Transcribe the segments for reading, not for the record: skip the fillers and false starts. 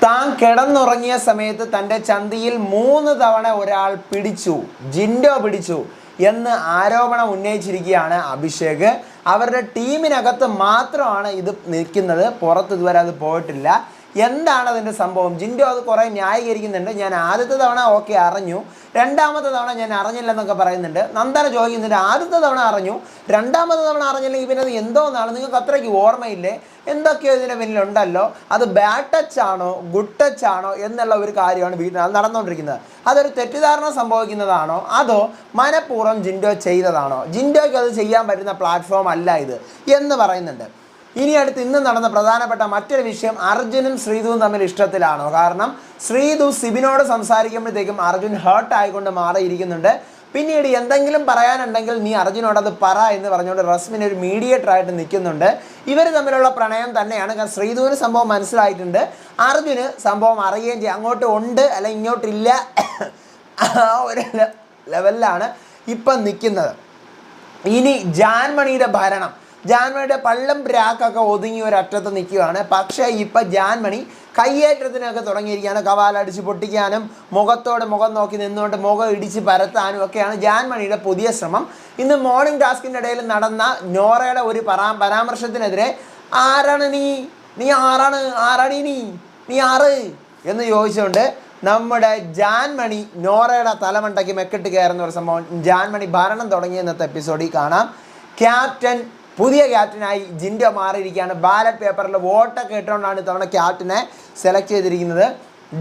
താൻ കിടന്നുറങ്ങിയ സമയത്ത് തൻ്റെ ചന്തിയിൽ 3 തവണ ഒരാൾ പിടിച്ചു, ജിൻഡോ പിടിച്ചു എന്ന് ആരോപണം ഉന്നയിച്ചിരിക്കുകയാണ് അഭിഷേക്. അവരുടെ ടീമിനകത്ത് മാത്രമാണ് ഇത് നിൽക്കുന്നത്, പുറത്ത് ഇതുവരെ അത് പോയിട്ടില്ല. എന്താണ് അതിൻ്റെ സംഭവം? ജിൻഡോ അത് കുറേ ന്യായീകരിക്കുന്നുണ്ട്. ഞാൻ ആദ്യത്തെ തവണ ഓക്കെ അറിഞ്ഞു, രണ്ടാമത്തെ തവണ ഞാൻ അറിഞ്ഞില്ലെന്നൊക്കെ പറയുന്നുണ്ട്. നന്ദന ചോദിക്കുന്നുണ്ട്, ആദ്യത്തെ തവണ അറിഞ്ഞു, രണ്ടാമത്തെ തവണ അറിഞ്ഞില്ലെങ്കിൽ ഇവനത് എന്തോന്നാണ്, നിങ്ങൾക്ക് അത്രയ്ക്ക് ഓർമ്മയില്ലേ, എന്തൊക്കെയോ ഇതിൻ്റെ പിന്നിലുണ്ടല്ലോ, അത് ബാഡ് ടച്ച് ആണോ ഗുഡ് ടച്ച് ആണോ എന്നുള്ള ഒരു കാര്യമാണ് വീട്ടിൽ നടന്നുകൊണ്ടിരിക്കുന്നത്. അതൊരു തെറ്റിദ്ധാരണ സംഭവിക്കുന്നതാണോ അതോ മനഃപൂർവ്വം ജിൻഡോ ചെയ്തതാണോ? ജിൻഡോയ്ക്ക് അത് ചെയ്യാൻ പറ്റുന്ന പ്ലാറ്റ്ഫോം അല്ല ഇത് എന്ന് പറയുന്നുണ്ട്. ഇനി അടുത്ത് ഇന്ന് നടന്ന പ്രധാനപ്പെട്ട മറ്റൊരു വിഷയം, അർജുനും ശ്രീധുവും തമ്മിൽ ഇഷ്ടത്തിലാണോ? കാരണം ശ്രീധു സിബിനോട് സംസാരിക്കുമ്പോഴത്തേക്കും അർജുൻ ഹേർട്ട് ആയിക്കൊണ്ട് മാറിയിരിക്കുന്നുണ്ട്. പിന്നീട് എന്തെങ്കിലും പറയാനുണ്ടെങ്കിൽ നീ അർജുനോട് അത് പറ എന്ന് പറഞ്ഞുകൊണ്ട് റസ്മിൻ ഒരു മീഡിയേറ്റർ ആയിട്ട് നിൽക്കുന്നുണ്ട്. ഇവർ തമ്മിലുള്ള പ്രണയം തന്നെയാണ്. കാരണം ശ്രീധുവിന് സംഭവം മനസ്സിലായിട്ടുണ്ട്, അർജുന് സംഭവം അറിയുകയും ചെയ്യും. അങ്ങോട്ട് ഉണ്ട് അല്ല ഇങ്ങോട്ടില്ല, ആ ഒരു ലെവലിലാണ് ഇപ്പം നിൽക്കുന്നത്. ഇനി ജാൻമണിയുടെ ഭരണം, ജാൻമണിയുടെ പള്ളം പ്രാക്കൊക്കെ ഒതുങ്ങി ഒരറ്റത്ത് നിൽക്കുകയാണ്. പക്ഷേ ഇപ്പം ജാൻമണി കയ്യേറ്റത്തിനൊക്കെ തുടങ്ങിയിരിക്കുകയാണ്. കവാലടിച്ച് പൊട്ടിക്കാനും മുഖത്തോട് മുഖം നോക്കി നിന്നുകൊണ്ട് മുഖം ഇടിച്ച് പരത്താനും ഒക്കെയാണ് ജാൻമണിയുടെ പുതിയ ശ്രമം. ഇന്ന് മോർണിംഗ് ടാസ്കിൻ്റെ ഇടയിൽ നടന്ന നോറയുടെ ഒരു പരാമർശത്തിനെതിരെ ആരാണ് നീ ആറാണ് നീ ആറ് എന്ന് ചോദിച്ചുകൊണ്ട് നമ്മുടെ ജാൻമണി നോറയുടെ തലമണ്ടയ്ക്ക് മെക്കിട്ട് കയറുന്ന ഒരു സംഭവം ജാൻമണി ഭരണം തുടങ്ങിയ ഇന്നത്തെ എപ്പിസോഡിൽ കാണാം. പുതിയ ക്യാപ്റ്റനായി ജിൻഡോ മാറിയിരിക്കുകയാണ്. ബാലറ്റ് പേപ്പറിൽ വോട്ടൊക്കെ ഇട്ടുകൊണ്ടാണ് ഇത്തവണ ക്യാപ്റ്റനെ സെലക്ട് ചെയ്തിരിക്കുന്നത്.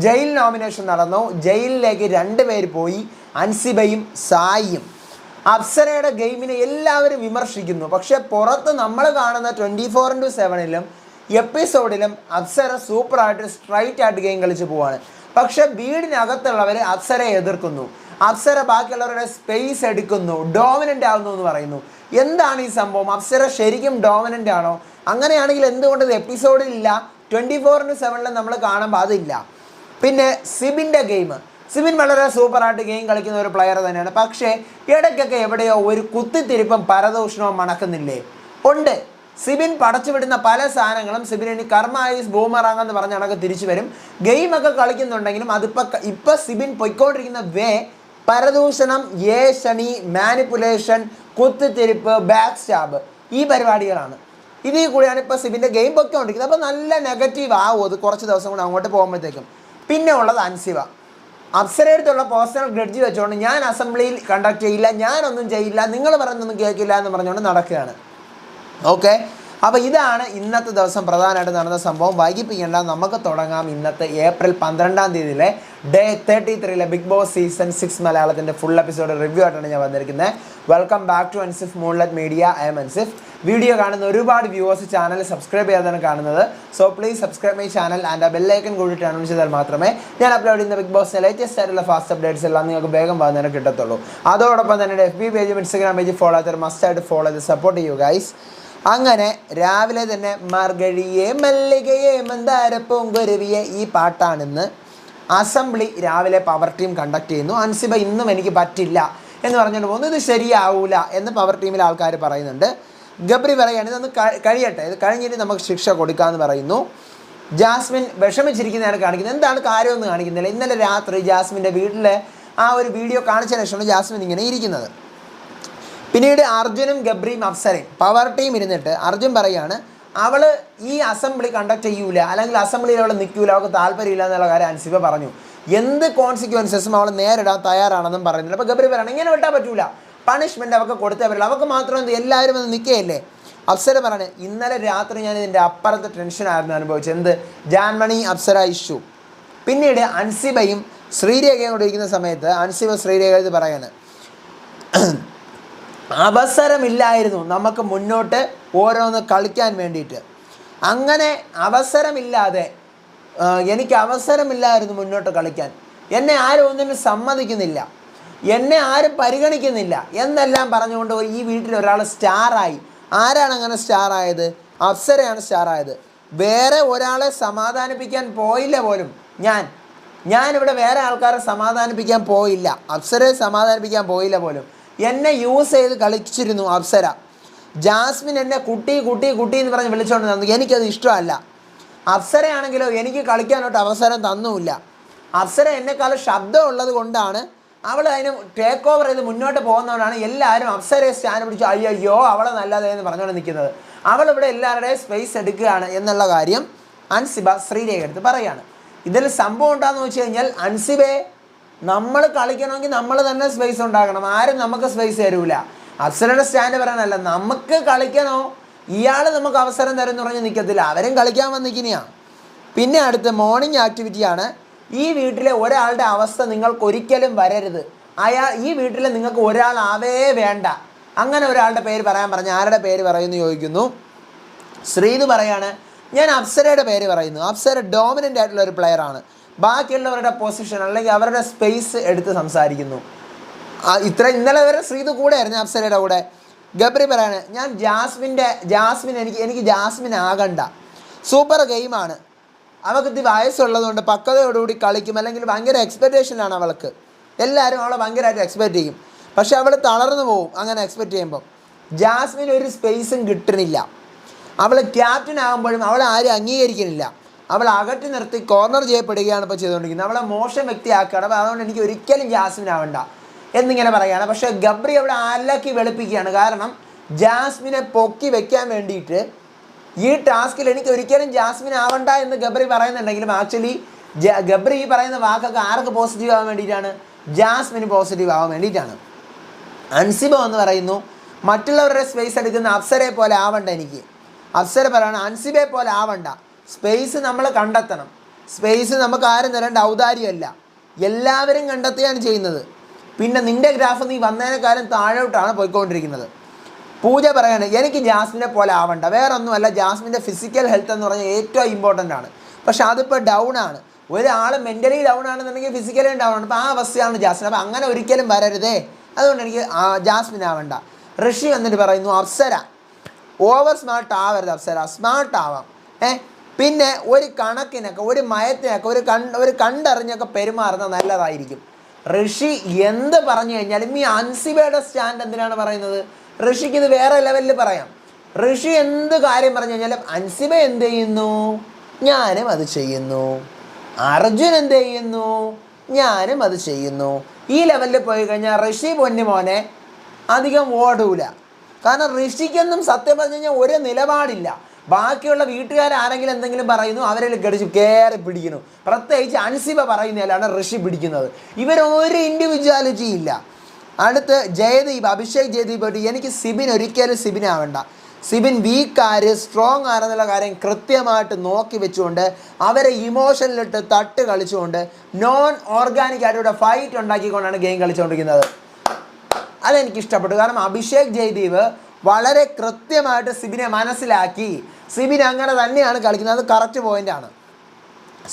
ജയിൽ നോമിനേഷൻ നടന്നു. ജയിലിലേക്ക് 2 പേര് പോയി, അൻസിബയും സായിയും. അപ്സരയുടെ ഗെയിമിനെ എല്ലാവരും വിമർശിക്കുന്നു. പക്ഷേ പുറത്ത് നമ്മൾ കാണുന്ന 24/7 എപ്പിസോഡിലും അപ്സര സൂപ്പറായിട്ട് സ്ട്രൈറ്റ് ആയിട്ട് ഗെയിം കളിച്ച് പോവാണ്. പക്ഷേ വീടിനകത്തുള്ളവർ അപ്സരയെ എതിർക്കുന്നു. അപ്സര ബാക്കിയുള്ളവരുടെ സ്പേസ് എടുക്കുന്നു, ഡോമിനൻ്റ് ആവുന്നു എന്ന് പറയുന്നു. എന്താണ് ഈ സംഭവം? അപ്സര ശരിക്കും ഡോമിനൻ്റ് ആണോ? അങ്ങനെയാണെങ്കിൽ എന്തുകൊണ്ട് ഇത് എപ്പിസോഡിലില്ല? 24/7 നമ്മൾ കാണുമ്പോൾ അതില്ല. പിന്നെ സിബിൻ്റെ ഗെയിം, സിബിൻ വളരെ സൂപ്പറായിട്ട് ഗെയിം കളിക്കുന്ന ഒരു പ്ലെയർ തന്നെയാണ്. പക്ഷേ ഇടയ്ക്കൊക്കെ എവിടെയോ ഒരു കുത്തിത്തിരിപ്പും പരദൂഷണവും മണക്കുന്നില്ലേ? ഉണ്ട്. സിബിൻ പടച്ചുവിടുന്ന പല സാധനങ്ങളും സിബിൻ ഇനി കർമായിസ് ബൂമറാങ് എന്ന് പറഞ്ഞ കണക്ക് തിരിച്ചു വരും. ഗെയിമൊക്കെ കളിക്കുന്നുണ്ടെങ്കിലും ഇപ്പം സിബിൻ പൊയ്ക്കൊണ്ടിരിക്കുന്ന പരദൂഷണം, ഏഷണി, മാനിപ്പുലേഷൻ, കുത്തിത്തിരിപ്പ്, ബാക്ക് സ്റ്റാബ്, ഈ പരിപാടികളാണ്. ഇതിൽ കൂടിയാണ് ഇപ്പോൾ സിബിൻ്റെ ഗെയിം പൊയ്ക്കൊണ്ടിരിക്കുന്നത്. അപ്പോൾ നല്ല നെഗറ്റീവ് ആവും അത് കുറച്ച് ദിവസം കൂടെ അങ്ങോട്ട് പോകുമ്പോഴത്തേക്കും. പിന്നെ ഉള്ളത് അൻസിബ. അപ്സരയടുത്തുള്ള പേഴ്സണൽ ഗ്രഡ്ജ് വെച്ചുകൊണ്ട് ഞാൻ അസംബ്ലിയിൽ കണ്ടക്ട് ചെയ്യില്ല, ഞാനൊന്നും ചെയ്യില്ല, നിങ്ങൾ പറയുന്നൊന്നും കേൾക്കില്ല എന്ന് പറഞ്ഞുകൊണ്ട് നടക്കുകയാണ്. ഓക്കെ, അപ്പോൾ ഇതാണ് ഇന്നത്തെ ദിവസം പ്രധാനമായിട്ട് നടന്ന സംഭവം. വൈകിപ്പിക്കേണ്ട, നമുക്ക് തുടങ്ങാം. ഇന്നത്തെ April 12 day 33 Big Boss season 6 മലയാളത്തിൻ്റെ ഫുൾ എപ്പിസോഡ് റിവ്യൂ ആയിട്ടാണ് ഞാൻ വന്നിരിക്കുന്നത്. Welcome back to Ansif moonlight media. I'm Ansif. Video കാണുന്ന ഒരുപാട് വ്യൂവേഴ്സ് ചാനൽ സബ്സ്ക്രൈബ് ചെയ്യാതാണ് കാണുന്നത്. So please subscribe my channel and ആ ബെല്ലൈക്കൺ കൂടി ടേൺ ചെയ്താൽ മാത്രമേ ഞാൻ അപ്ലോഡ് ചെയ്യുന്ന ബിഗ് ബോസിൻ്റെ ലേറ്റസ്റ്റ് ആയിട്ടുള്ള ഫാസ്റ്റ് അപ്ഡേറ്റ്സ് എല്ലാം നിങ്ങൾക്ക് വേഗം വന്നതിന് കിട്ടത്തുള്ളൂ. അതോടൊപ്പം തന്നെ FB പേജും ഇൻസ്റ്റാഗ്രാം പേജും ഫോളോ ചെയ്താൽ മസ്റ്റായിട്ട് ഫോളോ ചെയ്ത് സപ്പോർട്ട് ചെയ്യൂ ഗൈസ്. അങ്ങനെ രാവിലെ തന്നെ മർഗഴിയെ മല്ലികയെ മന്ദാരപ്പൂങ്കുരുവിയെ ഈ പാട്ടാണിന്ന്. അസംബ്ലി രാവിലെ പവർ ടീം കണ്ടക്ട് ചെയ്യുന്നു. അൻസിബ ഇന്നും എനിക്ക് പറ്റില്ല എന്ന് പറഞ്ഞുകൊണ്ട് പോകുന്നു. ഇത് ശരിയാവൂല എന്ന് പവർ ടീമിലെ ആൾക്കാർ പറയുന്നുണ്ട്. ഗബ്രി പറയുകയാണ് ഇതൊന്ന് കഴിയട്ടെ, ഇത് കഴിഞ്ഞിട്ട് നമുക്ക് ശിക്ഷ കൊടുക്കാമെന്ന് പറയുന്നു. ജാസ്മിൻ വിഷമിച്ചിരിക്കുന്നതാണ് കാണിക്കുന്നത്. എന്താണ് കാര്യമൊന്നും കാണിക്കുന്നില്ല. ഇന്നലെ രാത്രി ജാസ്മിൻ്റെ വീട്ടിലെ ആ ഒരു വീഡിയോ കാണിച്ചതിന് ശേഷമാണ് ജാസ്മിൻ ഇങ്ങനെ ഇരിക്കുന്നത്. പിന്നീട് അർജുനും ഗബ്രിയും അപ്സരയും പവർ ടീം ഇരുന്നിട്ട് അർജുൻ പറയുകയാണ് അവൾ ഈ അസംബ്ലി കണ്ടക്ട് ചെയ്യൂല, അല്ലെങ്കിൽ അസംബ്ലിയിൽ അവൾ നിൽക്കൂല, അവൾക്ക് താല്പര്യമില്ല എന്നുള്ള കാര്യം അൻസിബ പറഞ്ഞു. എന്ത് കോൺസിക്വൻസസും അവൾ നേരിടാൻ തയ്യാറാണെന്നും പറയുന്നുണ്ട്. അപ്പോൾ ഗബ്രി പറയണം ഇങ്ങനെ വിട്ടാൽ പറ്റൂല, പണിഷ്മെൻറ്റ് അവൾക്ക് കൊടുത്തേ പറ്റില്ല, അവൾക്ക് മാത്രം എന്ത് എല്ലാവരും ഒന്ന് നിൽക്കുകയല്ലേ. അപ്സര പറയാണ് ഇന്നലെ രാത്രി ഞാൻ ഇതിൻ്റെ അപ്പുറത്ത് ടെൻഷനായിരുന്നു അനുഭവിച്ചത്. എന്ത്? ജാൻമണി അപ്സര ഇഷ്യൂ. പിന്നീട് അൻസിബയും ശ്രീരേഖയും കൂടെ ഇരിക്കുന്ന സമയത്ത് അൻസിബ ശ്രീരേഖ ഇത് പറയാണ് അവസരമില്ലായിരുന്നു നമുക്ക് മുന്നോട്ട് ഓരോന്ന് കളിക്കാൻ വേണ്ടിയിട്ട്. അങ്ങനെ അവസരമില്ലാതെ എനിക്ക് അവസരമില്ലായിരുന്നു മുന്നോട്ട് കളിക്കാൻ. എന്നെ ആരും ഒന്നിനും സമ്മതിക്കുന്നില്ല, എന്നെ ആരും പരിഗണിക്കുന്നില്ല എന്നെല്ലാം പറഞ്ഞുകൊണ്ട് ഈ വീട്ടിൽ ഒരാൾ സ്റ്റാറായി. ആരാണ് അങ്ങനെ സ്റ്റാറായത്? അപ്സരയാണ് സ്റ്റാറായത്. വേറെ ഒരാളെ സമാധാനിപ്പിക്കാൻ പോയില്ല പോലും. ഞാനിവിടെ വേറെ ആൾക്കാരെ സമാധാനിപ്പിക്കാൻ പോയില്ല, അപ്സരയെ സമാധാനിപ്പിക്കാൻ പോയില്ല പോലും. എന്നെ യൂസ് ചെയ്ത് കളിച്ചിരുന്നു അപ്സര. ജാസ്മിൻ എന്നെ കുട്ടി കുട്ടി കുട്ടി എന്ന് പറഞ്ഞ് വിളിച്ചുകൊണ്ട് തന്നു. എനിക്കത് ഇഷ്ടമല്ല. അപ്സരയാണെങ്കിലോ എനിക്ക് കളിക്കാനോട്ട് അവസരം തന്നുമില്ല. അപ്സര എന്നെക്കാളും ശബ്ദം ഉള്ളത് കൊണ്ടാണ് അവൾ അതിന് ടേക്ക് ഓവർ ചെയ്ത് മുന്നോട്ട് പോകുന്നതുകൊണ്ടാണ് എല്ലാവരും അപ്സരയെ സ്റ്റാൻഡ് പിടിച്ചു അയ്യോ അവളെ നല്ലതേ എന്ന് പറഞ്ഞുകൊണ്ട് നിൽക്കുന്നത്. അവളിവിടെ എല്ലാവരുടെയും സ്പേസ് എടുക്കുകയാണ് എന്നുള്ള കാര്യം അൻസിബ ശ്രീരേഖ എടുത്ത് പറയുകയാണ്. ഇതിൽ സംഭവം എന്താണെന്ന് വെച്ച് കഴിഞ്ഞാൽ അൻസിബയെ നമ്മൾ കളിക്കണമെങ്കിൽ നമ്മൾ തന്നെ സ്പേസ് ഉണ്ടാക്കണം. ആരും നമുക്ക് സ്പേസ് തരൂല. അപ്സരയുടെ സ്റ്റാൻഡ് പറയാനല്ല, നമുക്ക് കളിക്കണോ ഇയാൾ നമുക്ക് അവസരം തരുമെന്ന് പറഞ്ഞ് നിൽക്കത്തില്ല. അവരും കളിക്കാൻ വന്നിരിക്കുന്നതാണ്. പിന്നെ അടുത്ത് മോർണിംഗ് ആക്ടിവിറ്റിയാണ്. ഈ വീട്ടിലെ ഒരാളുടെ അവസ്ഥ നിങ്ങൾക്ക് ഒരിക്കലും വരരുത്. ഈ വീട്ടിൽ നിങ്ങൾക്ക് ഒരാളാവേ വേണ്ട. അങ്ങനെ ഒരാളുടെ പേര് പറയാൻ പറഞ്ഞ് ആരുടെ പേര് പറയുമെന്ന് ചോദിക്കുന്നു. ശ്രീത് പറയാണ് ഞാൻ അപ്സരയുടെ പേര് പറയുന്നു. അപ്സര ഡോമിനൻ്റ് ആയിട്ടുള്ള ഒരു പ്ലെയറാണ്. ബാക്കിയുള്ളവരുടെ പൊസിഷൻ അല്ലെങ്കിൽ അവരുടെ സ്പേസ് എടുത്ത് സംസാരിക്കുന്നു. ഇന്നലെ വരെ ശ്രീത് കൂടെ ആയിരുന്നു അപ്സരയുടെ കൂടെ. ഗബ്രി പറയാണ് ഞാൻ ജാസ്മിൻ എനിക്ക് ജാസ്മിൻ ആകണ്ട. സൂപ്പർ ഗെയിമാണ്. അവൾക്ക് ഇത് വയസ്സുള്ളതുകൊണ്ട് പക്വതയോടുകൂടി കളിക്കും. അല്ലെങ്കിൽ ഭയങ്കര എക്സ്പെക്റ്റേഷനാണ് അവൾക്ക്. എല്ലാവരും അവളെ ഭയങ്കരമായിട്ട് എക്സ്പെക്റ്റ് ചെയ്യും. പക്ഷെ അവൾ തളർന്നു പോകും അങ്ങനെ എക്സ്പെക്റ്റ് ചെയ്യുമ്പോൾ. ജാസ്മിൻ ഒരു സ്പേസും കിട്ടണില്ല. അവൾ ക്യാപ്റ്റൻ ആകുമ്പോഴും അവളെ ആരും അംഗീകരിക്കുന്നില്ല. അവൾ അകറ്റി നിർത്തി കോർണർ ചെയ്യപ്പെടുകയാണ് ഇപ്പോൾ ചെയ്തുകൊണ്ടിരിക്കുന്നത്. അവളെ മോശം വ്യക്തിയാക്കുകയാണ്. അപ്പോൾ അതുകൊണ്ട് എനിക്ക് ഒരിക്കലും ജാസ്മിൻ ആവണ്ട എന്നിങ്ങനെ പറയുകയാണ്. പക്ഷേ ഗബ്രി അവിടെ അലക്കി വെളുപ്പിക്കുകയാണ്. കാരണം ജാസ്മിനെ പൊക്കി വെക്കാൻ വേണ്ടിയിട്ട് ഈ ടാസ്കിൽ എനിക്ക് ഒരിക്കലും ജാസ്മിൻ ആവണ്ട എന്ന് ഗബ്രി പറയുന്നുണ്ടെങ്കിലും ആക്ച്വലി ഗബ്രി ഈ പറയുന്ന വാക്കൊക്കെ ആർക്ക് പോസിറ്റീവ് ആവാൻ വേണ്ടിയിട്ടാണ്? ജാസ്മിന് പോസിറ്റീവ് ആവാൻ വേണ്ടിയിട്ടാണ്. അൻസിബ എന്ന് പറയുന്നു മറ്റുള്ളവരുടെ സ്പേസ് എടുക്കുന്ന അപ്സരയെ പോലെ ആവണ്ട എനിക്ക്. അപ്സര പറയണം അൻസിബയെ പോലെ ആവണ്ട. സ്പേസ് നമ്മൾ കണ്ടെത്തണം. സ്പേസ് നമുക്ക് ആരും തരേണ്ട ഔദാര്യമല്ല, എല്ലാവരും കണ്ടെത്തുകയാണ് ചെയ്യുന്നത്. പിന്നെ നിൻ്റെ ഗ്രാഫ് നീ വന്നതിനേക്കാളും താഴോട്ടാണ് പോയിക്കൊണ്ടിരിക്കുന്നത്. പൂജ പറയാണ് എനിക്ക് ജാസ്മിനെ പോലെ ആവണ്ട. വേറെ ഒന്നുമല്ല, ജാസ്മിൻ്റെ ഫിസിക്കൽ ഹെൽത്ത് എന്ന് പറഞ്ഞാൽ ഏറ്റവും ഇമ്പോർട്ടൻ്റ് ആണ്. പക്ഷെ അതിപ്പോൾ ഡൗൺ ആണ്. ഒരാൾ മെൻ്റലി ഡൗൺ ആണെന്നുണ്ടെങ്കിൽ ഫിസിക്കലി ഡൗൺ ആണ്. അപ്പോൾ ആ അവസ്ഥയാണ് ജാസ്മിൻ. അപ്പോൾ അങ്ങനെ ഒരിക്കലും വരരുതേ. അതുകൊണ്ട് എനിക്ക് ജാസ്മിൻ ആവണ്ട. ഋഷി വന്നിട്ട് പറയുന്നു അപ്സര ഓവർ സ്മാർട്ട് ആവരുത്. അപ്സര സ്മാർട്ട് ആവാം. പിന്നെ ഒരു കണക്കിനൊക്കെ ഒരു മയത്തിനൊക്കെ ഒരു കണ്ടറിഞ്ഞൊക്കെ പെരുമാറുന്നത് നല്ലതായിരിക്കും. ഋഷി എന്ത് പറഞ്ഞു കഴിഞ്ഞാലും ഈ അൻസിബയുടെ സ്റ്റാൻഡ് എന്തിനാണ് പറയുന്നത്? ഋഷിക്ക് ഇത് വേറെ ലെവലിൽ പറയാം. ഋഷി എന്ത് കാര്യം പറഞ്ഞു കഴിഞ്ഞാലും അൻസിബ എന്ത് ചെയ്യുന്നു, ഞാനും അത് ചെയ്യുന്നു. അർജുൻ എന്ത് ചെയ്യുന്നു, ഞാനും അത് ചെയ്യുന്നു. ഈ ലെവലിൽ പോയി കഴിഞ്ഞാൽ ഋഷി പൊന്നുമോനെ അധികം ഓടൂല. കാരണം ഋഷിക്കൊന്നും സത്യം പറഞ്ഞു കഴിഞ്ഞാൽ ഒരു നിലപാടില്ല. ബാക്കിയുള്ള വീട്ടുകാരാരെങ്കിലും എന്തെങ്കിലും പറയുന്നു അവരിൽ ഗടിച്ച് കയറി പിടിക്കുന്നു. പ്രത്യേകിച്ച് അൻസിബ പറയുന്നതിലാണ് ഋഷി പിടിക്കുന്നത്. ഇവരൊരു ഇൻഡിവിജ്വാലിറ്റി ഇല്ല. അടുത്ത് ജയദീപ്, അഭിഷേക് ജയദീപ് എനിക്ക് സിബിൻ ഒരിക്കലും സിബിനാവണ്ട. സിബിൻ വീക്കാര് സ്ട്രോങ് ആരെന്നുള്ള കാര്യം കൃത്യമായിട്ട് നോക്കി വെച്ചുകൊണ്ട് അവരെ ഇമോഷനിലിട്ട് തട്ട് കളിച്ചുകൊണ്ട് നോൺ ഓർഗാനിക് ആയിട്ട് ഫൈറ്റ് ഉണ്ടാക്കിക്കൊണ്ടാണ് ഗെയിം കളിച്ചുകൊണ്ടിരിക്കുന്നത്. അതെനിക്കിഷ്ടപ്പെട്ടു. കാരണം അഭിഷേക് ജയദീപ് വളരെ കൃത്യമായിട്ട് സിബിനെ മനസ്സിലാക്കി. സിബിൻ അങ്ങനെ തന്നെയാണ് കളിക്കുന്നത്. അത് കറക്റ്റ് പോയിൻ്റാണ്.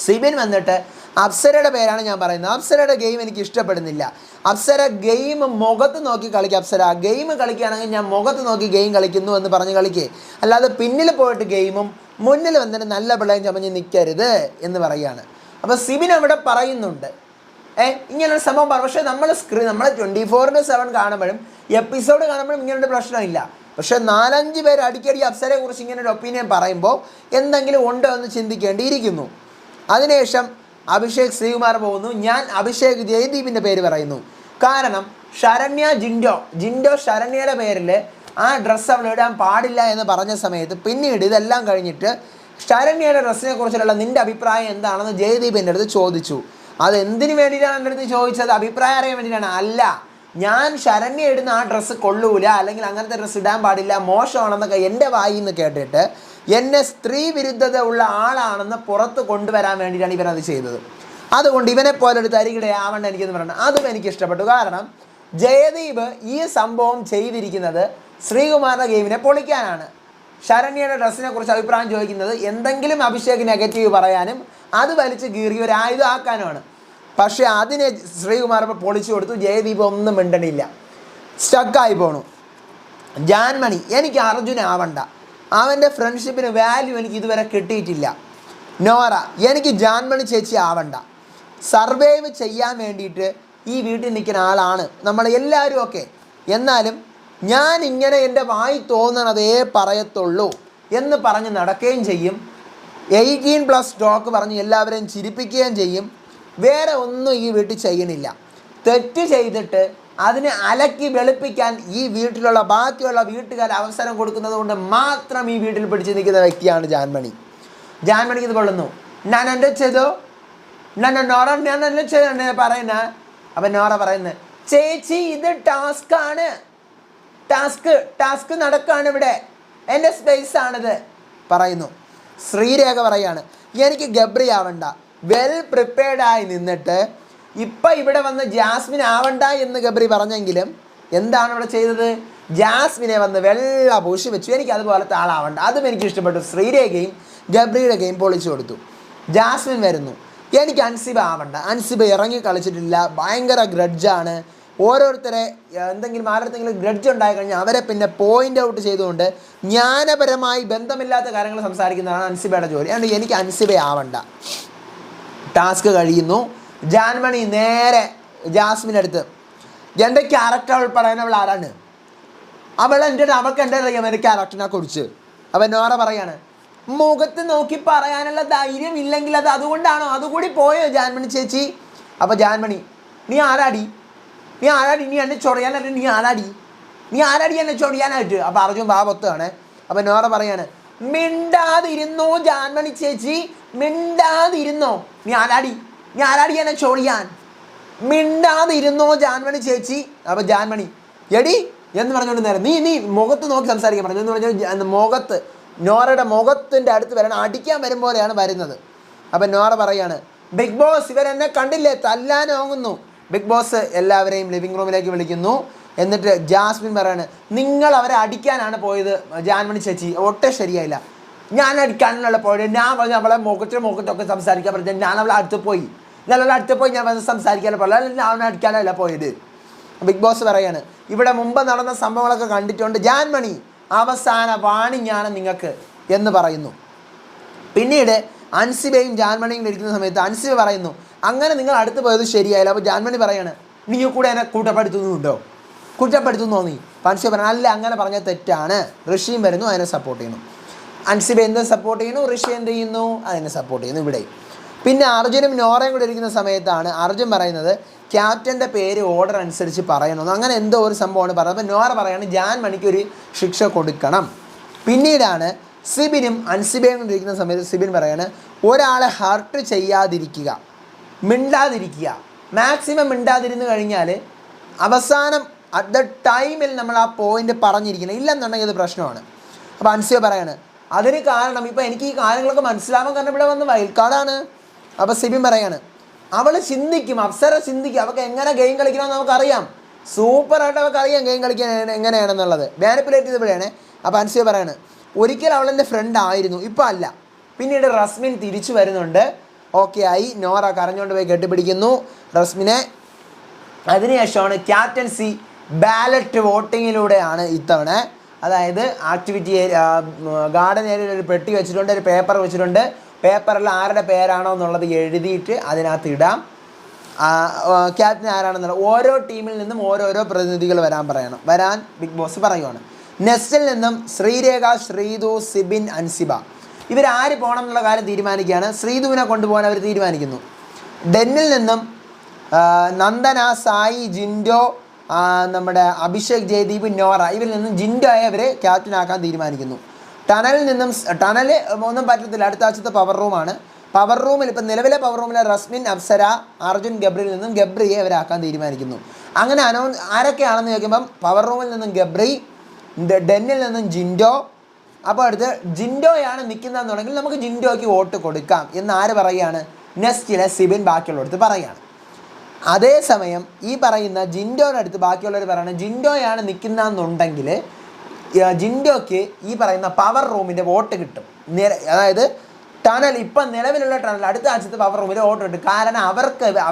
സിബിൻ വന്നിട്ട് അപ്സരയുടെ പേരാണ് ഞാൻ പറയുന്നത്. അപ്സരയുടെ ഗെയിം എനിക്ക് ഇഷ്ടപ്പെടുന്നില്ല. അപ്സര ഗെയിം മുഖത്ത് നോക്കി കളിക്കുക. അപ്സര ഗെയിം കളിക്കുകയാണെങ്കിൽ ഞാൻ മുഖത്ത് നോക്കി ഗെയിം കളിക്കുന്നു എന്ന് പറഞ്ഞ് കളിക്കേ, അല്ലാതെ പിന്നിൽ പോയിട്ട് ഗെയിമും മുന്നിൽ വന്നിട്ട് നല്ല പിള്ളേയും ചമഞ്ഞ് നിൽക്കരുത് എന്ന് പറയുകയാണ്. അപ്പോൾ സിബിൻ അവിടെ പറയുന്നുണ്ട് ഇങ്ങനൊരു സംഭവം പറഞ്ഞു. പക്ഷേ നമ്മൾ 24/7 കാണുമ്പോഴും എപ്പിസോഡ് കാണുമ്പോഴും ഇങ്ങനൊരു പ്രശ്നമില്ല. പക്ഷേ 4-5 പേര് അടിക്കടി അപ്സരയെ കുറിച്ച് ഇങ്ങനെ ഒരു ഒപ്പീനിയൻ പറയുമ്പോൾ എന്തെങ്കിലും ഉണ്ടോ എന്ന് ചിന്തിക്കേണ്ടിയിരിക്കുന്നു. അതിനുശേഷം അഭിഷേക് ശ്രീകുമാർ പോകുന്നു. ഞാൻ അഭിഷേക് ജയദീപിൻ്റെ പേര് പറയുന്നു. കാരണം ശരണ്യ ജിൻഡോ ശരണ്യയുടെ പേരിൽ ആ ഡ്രസ്സ് അവൾ ഇടാൻ പാടില്ല എന്ന് പറഞ്ഞ സമയത്ത് പിന്നീട് ഇതെല്ലാം കഴിഞ്ഞിട്ട് ശരണ്യയുടെ ഡ്രസ്സിനെ കുറിച്ചുള്ള നിൻ്റെ അഭിപ്രായം എന്താണെന്ന് ജയദീപ് എൻ്റെ അടുത്ത് ചോദിച്ചു. അതെന്തിനു വേണ്ടിയിട്ടാണ് എൻ്റെ അടുത്ത് ചോദിച്ചത്? അഭിപ്രായം അറിയാൻ വേണ്ടിയിട്ടാണ്. അല്ല, ഞാൻ ശരണ്യ ഇടുന്ന ആ ഡ്രസ്സ് കൊള്ളൂല, അല്ലെങ്കിൽ അങ്ങനത്തെ ഡ്രസ്സ് ഇടാൻ പാടില്ല, മോശമാണെന്നൊക്കെ എൻ്റെ വായിൽ നിന്ന് കേട്ടിട്ട് എന്നെ സ്ത്രീ വിരുദ്ധത ഉള്ള ആളാണെന്ന് പുറത്ത് കൊണ്ടുവരാൻ വേണ്ടിയിട്ടാണ് ഇവനത് ചെയ്തത്. അതുകൊണ്ട് ഇവനെ പോലെ ഒരു തരികിടയാവണ്ട എനിക്കെന്ന് പറയുന്നത് അതും എനിക്ക് ഇഷ്ടപ്പെട്ടു. കാരണം ജയദീപ് ഈ സംഭവം ചെയ്തിരിക്കുന്നത് ശ്രീകുമാറിൻ്റെ ഗെയിമിനെ പൊളിക്കാനാണ്. ശരണ്യയുടെ ഡ്രസ്സിനെ കുറിച്ച് അഭിപ്രായം ചോദിക്കുന്നത് എന്തെങ്കിലും അഭിഷേക് നെഗറ്റീവ് പറയാനും അത് വലിച്ച് കീറി ഒരു ആയുധം ആക്കാനുമാണ്. പക്ഷേ അതിനെ ശ്രീകുമാർ ഇപ്പോൾ പൊളിച്ചു കൊടുത്തു. ജയദീപ് ഒന്നും മിണ്ടണില്ല, സ്റ്റക്കായി പോണു. ജാൻമണി എനിക്ക് അർജുന ആവണ്ട, അവൻ്റെ ഫ്രണ്ട്ഷിപ്പിന് വാല്യൂ എനിക്ക് ഇതുവരെ കിട്ടിയിട്ടില്ല. നോറ എനിക്ക് ജാൻമണി ചേച്ചി ആവണ്ട. സർവൈവ് ചെയ്യാൻ വേണ്ടിയിട്ട് ഈ വീട്ടിൽ നിൽക്കുന്ന ആളാണ് നമ്മൾ എല്ലാവരും ഒക്കെ. എന്നാലും ഞാൻ ഇങ്ങനെ എൻ്റെ വായി തോന്നണതേ പറയത്തുള്ളൂ എന്ന് പറഞ്ഞ് നടക്കുകയും ചെയ്യും. 18+ സ്റ്റോക്ക് പറഞ്ഞ് എല്ലാവരെയും ചിരിപ്പിക്കുകയും ചെയ്യും. വേറെ ഒന്നും ഈ വീട്ടിൽ ചെയ്യണില്ല. തെറ്റ് ചെയ്തിട്ട് അതിനെ അലക്കി വെളുപ്പിക്കാൻ ഈ വീട്ടിലുള്ള ബാക്കിയുള്ള വീട്ടുകാർ അവസരം കൊടുക്കുന്നത് കൊണ്ട് മാത്രം ഈ വീട്ടിൽ പിടിച്ച് നിൽക്കുന്ന വ്യക്തിയാണ് ജാൻമണി. ജാൻമണിക്ക് ഇത് കൊള്ളുന്നു. ഞാൻ എൻ്റെ ചെയ്തോ, നോറ ഞാൻ എൻ്റെ ചെയ്തോ പറയുന്ന. അപ്പം നോറ പറയുന്നത്, ചേച്ചി ഇത് ടാസ്ക്കാണ്, ടാസ്ക് നടക്കുകയാണ് ഇവിടെ, എൻ്റെ സ്പേസ് ആണിത് പറയുന്നു. ശ്രീരേഖ പറയാണ്, എനിക്ക് ഗബ്രി ആവണ്ട, വെൽ പ്രിപ്പയർഡായി നിന്നിട്ട് ഇപ്പം ഇവിടെ വന്ന് ജാസ്മിൻ ആവണ്ട എന്ന് ഗബ്രി പറഞ്ഞെങ്കിലും എന്താണ് ഇവിടെ ചെയ്തത്? ജാസ്മിനെ വന്ന് വെള്ള പൂശി വെച്ചു. എനിക്ക് അതുപോലത്തെ ആളാവണ്ട. അതും എനിക്ക് ഇഷ്ടപ്പെട്ടു. ശ്രീരേഖയും ഗബ്രിയുടെ ഗെയിം പൊളിച്ചു കൊടുത്തു. ജാസ്മിൻ വരുന്നു, എനിക്ക് അൻസിബ ആവണ്ട, അൻസിബ ഇറങ്ങി കളിച്ചിട്ടില്ല, ഭയങ്കര ഗ്രഡ്ജാണ്. ഓരോരുത്തരെ ആരുടെങ്കിലും ഗ്രഡ്ജ് ഉണ്ടായി കഴിഞ്ഞാൽ അവരെ പിന്നെ പോയിൻ്റ് ഔട്ട് ചെയ്തുകൊണ്ട് ജ്ഞാനപരമായി ബന്ധമില്ലാത്ത കാര്യങ്ങൾ സംസാരിക്കുന്നതാണ് അൻസിബയുടെ ജോലി. അതുകൊണ്ട് എനിക്ക് അൻസിബ ആവണ്ട. ടാസ്ക് കഴിയുന്നു. ജാൻമണി നേരെ ജാസ്മിനടുത്ത്, എൻ്റെ ക്യാരക്ടർ അവൾ പറയുന്നവൾ ആരാണ്? അവൾക്ക് എൻ്റെ അറിയാം എൻ്റെ ക്യാരക്ടറിനെ കുറിച്ച്. അവൻ നോറ പറയാണ്, മുഖത്ത് നോക്കി പറയാനുള്ള ധൈര്യം ഇല്ലെങ്കിൽ അത് അതുകൊണ്ടാണോ? അതുകൂടി പോയോ ജാൻമണി ചേച്ചി? അപ്പോൾ ജാൻമണി, നീ ആരാടി നീ എന്നെ ചൊറിയാനായിട്ട്? നീ ആരാടി എന്നെ ചൊറിയാനായിട്ട്? അപ്പോൾ അർജുൻ ബാബത്താണ്. അപ്പോൾ നോറ പറയാണ്, മിണ്ടാതിരുന്നോ ജാൻമണി ചേച്ചി, മിണ്ടാതിരുന്നോ. നീ ആരാടി എന്നെ ചൊറിയാൻ? മിണ്ടാതിരുന്നോ ജാൻമണി ചേച്ചി. അപ്പോൾ ജാൻമണി, എടി എന്ന് പറഞ്ഞുകൊണ്ട് നേരം നീ മുഖത്ത് നോക്കി സംസാരിക്കാൻ പറഞ്ഞു എന്ന് പറഞ്ഞാൽ മുഖത്ത്, നോറയുടെ മുഖത്തിൻ്റെ അടുത്ത് വരണം, അടിക്കാൻ വരും പോലെയാണ് വരുന്നത്. അപ്പം നോറ പറയാണ്, ബിഗ് ബോസ് ഇവരെന്നെ കണ്ടില്ലേ, തല്ലാനോങ്ങുന്നു. ബിഗ് ബോസ് എല്ലാവരെയും ലിവിങ് റൂമിലേക്ക് വിളിക്കുന്നു. എന്നിട്ട് ജാസ്മിൻ പറയാണ്, നിങ്ങൾ അവരെ അടിക്കാനാണ് പോയത് ജാൻമണി ചേച്ചി, ഒട്ടും ശരിയായില്ല. ഞാൻ അടിക്കാനുള്ള പോയത്, ഞാൻ പറഞ്ഞ അവളെ മുഖത്തൊക്കെ സംസാരിക്കാൻ പറഞ്ഞാൽ ഞാൻ അവളെ അടുത്ത് പോയി ഞാൻ വന്ന് സംസാരിക്കാനോ പറഞ്ഞാൽ ഞാൻ അവനെ അടിക്കാനല്ല പോയത്. ബിഗ് ബോസ് പറയാണ്, ഇവിടെ മുമ്പ് നടന്ന സംഭവങ്ങളൊക്കെ കണ്ടിട്ടുണ്ട് ജാൻമണി, അവസാന വാണിങ്ങാണ് നിങ്ങൾക്ക് എന്ന് പറയുന്നു. പിന്നീട് അൻസിബയും ജാൻമണിയും ഇരിക്കുന്ന സമയത്ത് അൻസിബ പറയുന്നു, അങ്ങനെ നിങ്ങൾ അടുത്ത് പോയത് ശരിയായില്ല. അപ്പോൾ ജാൻമണി പറയാണ്, നീ കൂടെ എന്നെ കുറ്റപ്പെടുത്തുന്നോ നീ? അൻസിബ പറഞ്ഞു, അല്ല, അങ്ങനെ പറഞ്ഞാൽ തെറ്റാണ്. ഋഷിയും വരുന്നു, അതിനെ സപ്പോർട്ട് ചെയ്യുന്നു. അൻസിബ എന്ത് സപ്പോർട്ട് ചെയ്യുന്നു, ഋഷി എന്ത് ചെയ്യുന്നു, അതിനെ സപ്പോർട്ട് ചെയ്യുന്നു. ഇവിടെ പിന്നെ അർജുനും നോറയും കൂടെ ഇരിക്കുന്ന സമയത്താണ് അർജുൻ പറയുന്നത് ക്യാപ്റ്റൻ്റെ പേര് ഓർഡർ അനുസരിച്ച് പറയണമെന്ന്. അങ്ങനെ എന്തോ ഒരു സംഭവമാണ് പറയുന്നത്. അപ്പോൾ നോറ പറയാണ്, ജാൻമണിക്ക് ഒരു ശിക്ഷ കൊടുക്കണം. പിന്നീടാണ് സിബിനും അൻസിബയും കൊണ്ടിരിക്കുന്ന സമയത്ത് സിബിൻ പറയാണ്, ഒരാളെ ഹർട്ട് ചെയ്യാതിരിക്കുക, മിണ്ടാതിരിക്കുക, മാക്സിമം മിണ്ടാതിരുന്ന് കഴിഞ്ഞാൽ അവസാനം അറ്റ് ദ ടൈമിൽ നമ്മൾ ആ പോയിൻ്റ് പറഞ്ഞിരിക്കണം, ഇല്ലെന്നുണ്ടെങ്കിൽ അത് പ്രശ്നമാണ്. അപ്പോൾ അൻസിബ പറയാണ്, അതിന് കാരണം ഇപ്പോൾ എനിക്ക് ഈ കാര്യങ്ങളൊക്കെ മനസ്സിലാവാൻ കാരണം ഇവിടെ വന്ന് വയൽക്കാടാണ്. അപ്പോൾ സിബിൻ പറയാണ്, അവൾ ചിന്തിക്കും, അപ്സര ചിന്തിക്കും, അവൾക്ക് എങ്ങനെ ഗെയിം കളിക്കണമെന്ന് നമുക്കറിയാം, സൂപ്പറായിട്ട് അവൾക്ക് അറിയാം ഗെയിം കളിക്കാൻ എങ്ങനെയാണെന്നുള്ളത്, മാനിപ്പുലേറ്റ് ചെയ്തപ്പോഴാണ്. അപ്പോൾ അൻസിബ പറയാണ്, ഒരിക്കൽ അവളെൻ്റെ ഫ്രണ്ട് ആയിരുന്നു, ഇപ്പോൾ അല്ല. പിന്നീട് റസ്മിൻ തിരിച്ചു വരുന്നുണ്ട്, ഓക്കെ ആയി. നോറ കരഞ്ഞുകൊണ്ട് പോയി കെട്ടിപ്പിടിക്കുന്നു റസ്മിനെ. അതിനുശേഷമാണ് ക്യാപ്റ്റൻസി ബാലറ്റ് വോട്ടിങ്ങിലൂടെയാണ് ഇത്തവണ. അതായത് ആക്ടിവിറ്റി ഗാർഡൻ ഏരിയയിൽ ഒരു പെട്ടി വെച്ചിട്ടുണ്ട്, ഒരു പേപ്പർ വെച്ചിട്ടുണ്ട്. പേപ്പറിൽ ആരുടെ പേരാണോ എന്നുള്ളത് എഴുതിയിട്ട് അതിനകത്ത് ഇടാം. ക്യാപ്റ്റൻ ആരാണെന്നുള്ളത് ഓരോ ടീമിൽ നിന്നും ഓരോരോ പ്രതിനിധികൾ വരാൻ ബിഗ് ബോസ് പറയുവാണ്. നെസ്റ്റിൽ നിന്നും ശ്രീരേഖ, ശ്രീതു, സിബിൻ, അൻസിബ ഇവരാര് പോകണം എന്നുള്ള കാര്യം തീരുമാനിക്കുകയാണ്. ശ്രീതുവിനെ കൊണ്ടുപോകാൻ അവർ തീരുമാനിക്കുന്നു. ഡെന്നിൽ നിന്നും നന്ദന, സായി, ജിൻഡോ, നമ്മുടെ അഭിഷേക്, ജയദീപ്, നോറ ഇവരിൽ നിന്നും ജിൻഡോയെ അവർ ക്യാപ്റ്റനാക്കാൻ തീരുമാനിക്കുന്നു. ടണലിൽ നിന്നും ഒന്നും പറ്റത്തില്ല, അടുത്ത ആഴ്ചത്തെ പവർ റൂമാണ്. പവർ റൂമിൽ ഇപ്പം നിലവിലെ പവർ റൂമിലെ റസ്മിൻ, അപ്സര, അർജുൻ, ഗബ്രിയിൽ നിന്നും ഗബ്രിയെ അവരാക്കാൻ തീരുമാനിക്കുന്നു. അങ്ങനെ ആരൊക്കെയാണെന്ന് ചോദിക്കുമ്പം പവർ റൂമിൽ നിന്നും ഗബ്രി, ഡെന്നിൽ നിന്നും ജിൻഡോ. അപ്പോൾ അടുത്ത് ജിൻഡോയാണ് നിൽക്കുന്നതെന്നുണ്ടെങ്കിൽ നമുക്ക് ജിൻഡോയ്ക്ക് വോട്ട് കൊടുക്കാം എന്ന് ആര് പറയുകയാണ്? നെസ്റ്റിലെ സിബിൻ ബാക്കിയുള്ളവർക്ക് പറയുകയാണ്. അതേസമയം ഈ പറയുന്ന ജിൻഡോയുടെ അടുത്ത് ബാക്കിയുള്ളവർ പറയുന്നത് ജിൻഡോയാണ് നിൽക്കുന്നതെന്നുണ്ടെങ്കിൽ ജിൻഡോയ്ക്ക് ഈ പറയുന്ന പവർ റൂമിൻ്റെ വോട്ട് കിട്ടും. അതായത് ടണൽ, ഇപ്പം നിലവിലുള്ള ടണൽ അടുത്ത ആഴ്ചത്തെ പവർ റൂമിൽ വോട്ട് കിട്ടും. കാരണം